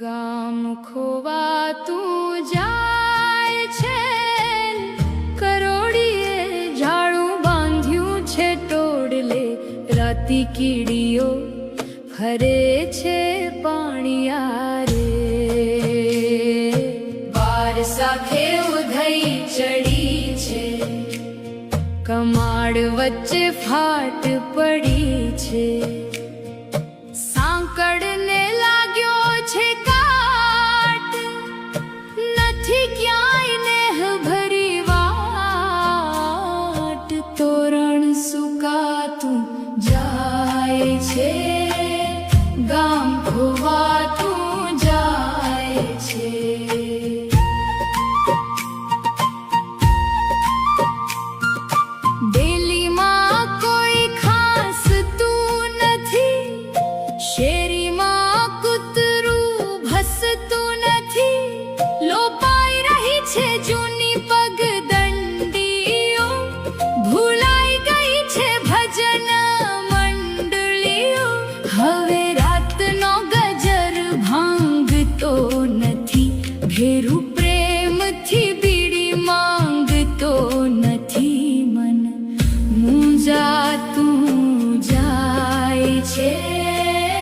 ગામ ખોવાતું જાય છે, કરોડીએ ઝાડું બાંધ્યું છે ટોડલે, રાતી કીડીઓ ફરે છે પાણીયારે, બાર સાથે ઉધઈ ચડી છે, કમાડ વચ્ચે ફાટ પડી છે, સાંકળને લાગ્યો છે કાટ, નથી ક્યાંય નેહ ભરી વાટ, તોરણ સુકાતું જાય છે, ગામ ખોવાતું જાય છે. ડેલીમાં કોઈ ખાસ તું નથી, શેરીમાં કૂતરું ભસતું નથી, લોપાઈ રહી છે જૂની પગદંડીઓ, ભૂલાઈ ગઈ છે ભજન મંડળીઓ, હવે